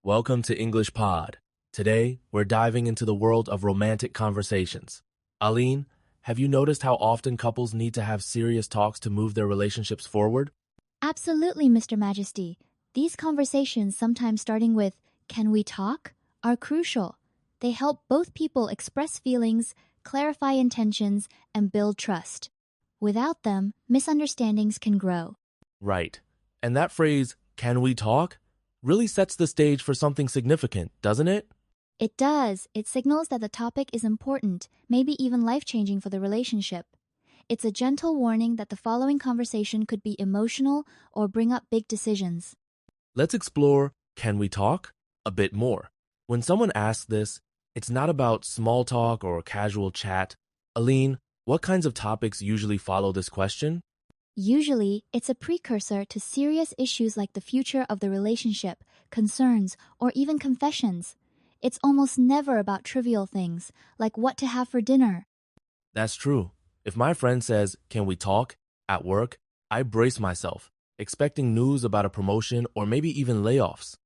Welcome to English Pod. Today, we're diving into the world of romantic conversations. Aline, have you noticed how often couples need to have serious talks to move their relationships forward? Absolutely, Mr. Majesty. These conversations, sometimes starting with, "Can we talk?" are crucial. They help both people express feelings, clarify intentions, and build trust. Without them, misunderstandings can grow. Right. And that phrase, can we talk, really sets the stage for something significant, doesn't it? It does. It signals that the topic is important, maybe even life-changing for the relationship. It's a gentle warning that the following conversation could be emotional or bring up big decisions. Let's explore can we talk a bit more. When someone asks this, it's not about small talk or casual chat. Aline, what kinds of topics usually follow this question? Usually, it's a precursor to serious issues like the future of the relationship, concerns, or even confessions. It's almost never about trivial things, like what to have for dinner. That's true. If my friend says, can we talk, at work, I brace myself, expecting news about a promotion or maybe even layoffs.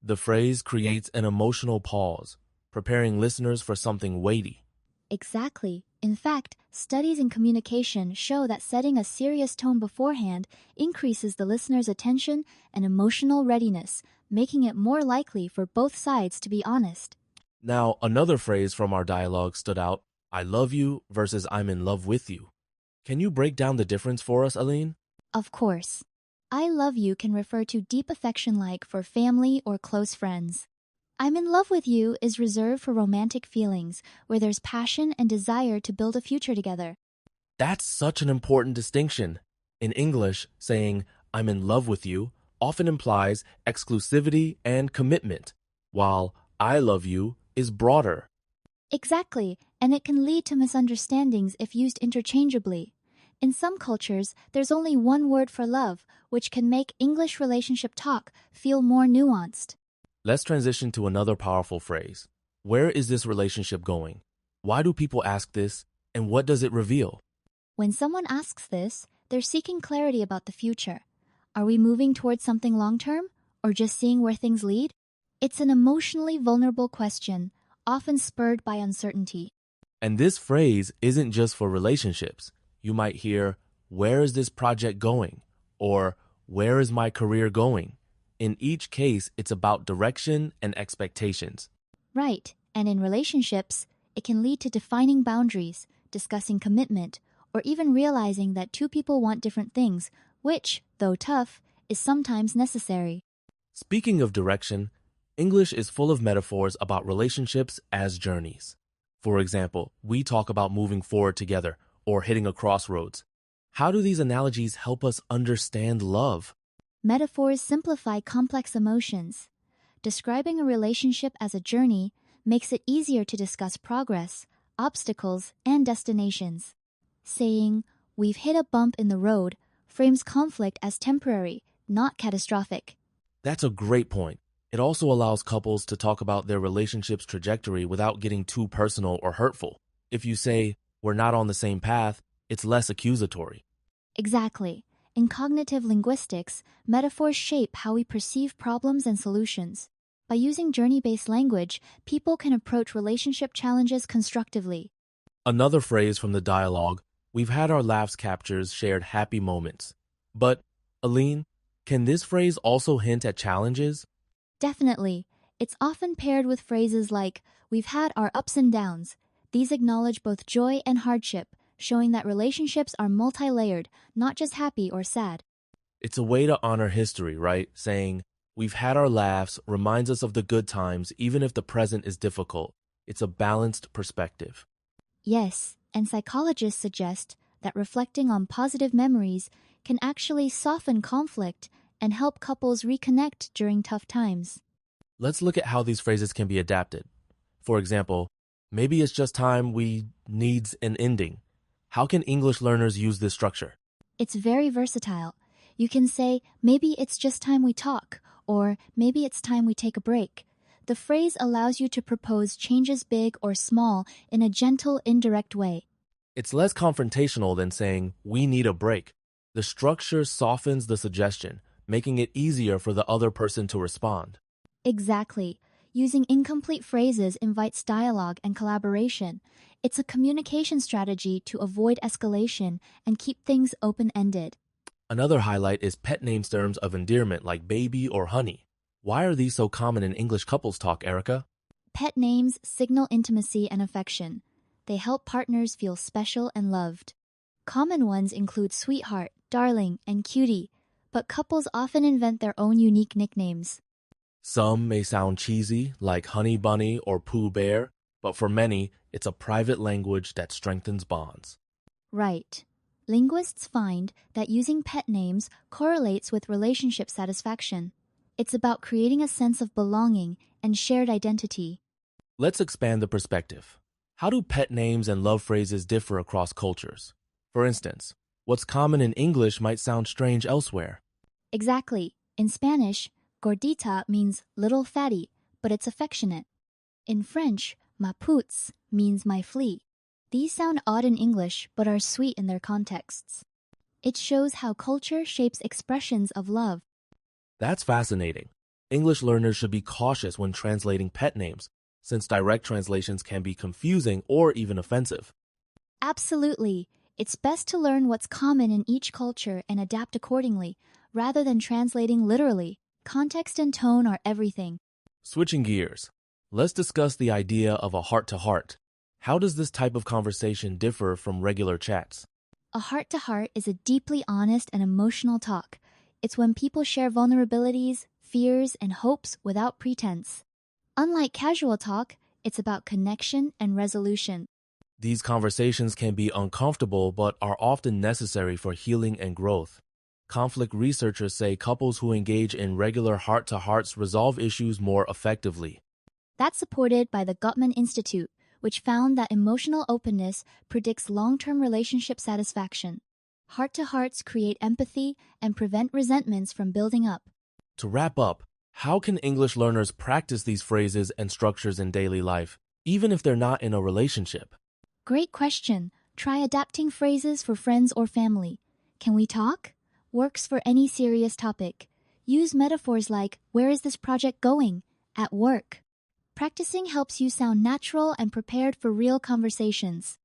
The phrase creates an emotional pause, preparing listeners for something weighty. Exactly. In fact, studies in communication show that setting a serious tone beforehand increases the listener's attention and emotional readiness, making it more likely for both sides to be honest. Now, another phrase from our dialogue stood out, I love you versus I'm in love with you. Can you break down the difference for us, Aline? Of course, "I love you" can refer to deep affection like for family or close friends. "I'm in love with you" is reserved for romantic feelings, where there's passion and desire to build a future together. That's such an important distinction. In English, saying I'm in love with you often implies exclusivity and commitment, while I love you is broader. Exactly, and it can lead to misunderstandings if used interchangeably. In some cultures, there's only one word for love, which can make English relationship talk feel more nuanced. Let's transition to another powerful phrase. Where is this relationship going? Why do people ask this, and what does it reveal? When someone asks this, they're seeking clarity about the future. Are we moving towards something long-term, or just seeing where things lead? It's an emotionally vulnerable question, often spurred by uncertainty. And this phrase isn't just for relationships. You might hear, where is this project going? Or where is my career going? In each case, it's about direction and expectations. Right, and in relationships, it can lead to defining boundaries, discussing commitment, or even realizing that two people want different things, which, though tough, is sometimes necessary. Speaking of direction, English is full of metaphors about relationships as journeys. For example, we talk about moving forward together or hitting a crossroads. How do these analogies help us understand love? Metaphors simplify complex emotions. Describing a relationship as a journey makes it easier to discuss progress, obstacles, and destinations. Saying, "We've hit a bump in the road," frames conflict as temporary, not catastrophic. That's a great point. It also allows couples to talk about their relationship's trajectory without getting too personal or hurtful. If you say, we're not on the same path, it's less accusatory. Exactly. In cognitive linguistics, metaphors shape how we perceive problems and solutions. By using journey-based language, people can approach relationship challenges constructively. Another phrase from the dialogue, we've had our laughs captures shared happy moments. But, Aline, can this phrase also hint at challenges? Definitely. It's often paired with phrases like, "We've had our ups and downs." These acknowledge both joy and hardship, showing that relationships are multi-layered, not just happy or sad. It's a way to honor history, right? Saying, we've had our laughs reminds us of the good times even if the present is difficult. It's a balanced perspective. Yes, and psychologists suggest that reflecting on positive memories can actually soften conflict and help couples reconnect during tough times. Let's look at how these phrases can be adapted. For example, maybe it's just time we needs an ending. How can English learners use this structure? It's very versatile. You can say, "Maybe it's just time we talk," or "Maybe it's time we take a break." The phrase allows you to propose changes big or small in a gentle, indirect way. It's less confrontational than saying, we need a break. The structure softens the suggestion, making it easier for the other person to respond. Exactly. Using incomplete phrases invites dialogue and collaboration. It's a communication strategy to avoid escalation and keep things open-ended. Another highlight is pet names terms of endearment like baby or honey. Why are these so common in English couples talk, Erica? Pet names signal intimacy and affection. They help partners feel special and loved. Common ones include sweetheart, darling, and cutie, but couples often invent their own unique nicknames. Some may sound cheesy, like honey bunny or Pooh Bear, but for many, it's a private language that strengthens bonds. Right. Linguists find that using pet names correlates with relationship satisfaction. It's about creating a sense of belonging and shared identity. Let's expand the perspective. How do pet names and love phrases differ across cultures? For instance, what's common in English might sound strange elsewhere. Exactly. In Spanish, gordita means little fatty, but it's affectionate. In French, ma pouce means my flea. These sound odd in English, but are sweet in their contexts. It shows how culture shapes expressions of love. That's fascinating. English learners should be cautious when translating pet names, since direct translations can be confusing or even offensive. Absolutely. It's best to learn what's common in each culture and adapt accordingly, rather than translating literally. Context and tone are everything. Switching gears, let's discuss the idea of a heart-to-heart. How does this type of conversation differ from regular chats? A heart-to-heart is a deeply honest and emotional talk. It's when people share vulnerabilities, fears, and hopes without pretense. Unlike casual talk, it's about connection and resolution. These conversations can be uncomfortable but are often necessary for healing and growth. Conflict researchers say couples who engage in regular heart-to-hearts resolve issues more effectively. That's supported by the Gottman Institute, which found that emotional openness predicts long-term relationship satisfaction. Heart-to-hearts create empathy and prevent resentments from building up. To wrap up, how can English learners practice these phrases and structures in daily life, even if they're not in a relationship? Great question. Try adapting phrases for friends or family. Can we talk? Works for any serious topic. Use metaphors like, where is this project going? At work. Practicing helps you sound natural and prepared for real conversations.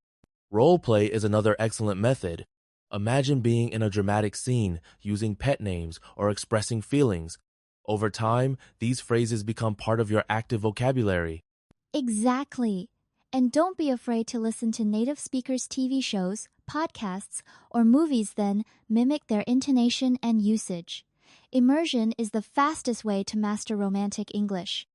Role play is another excellent method. Imagine being in a dramatic scene, using pet names or expressing feelings. Over time, these phrases become part of your active vocabulary. Exactly. And don't be afraid to listen to native speakers' TV shows, podcasts, or movies, then mimic their intonation and usage. Immersion is the fastest way to master romantic English.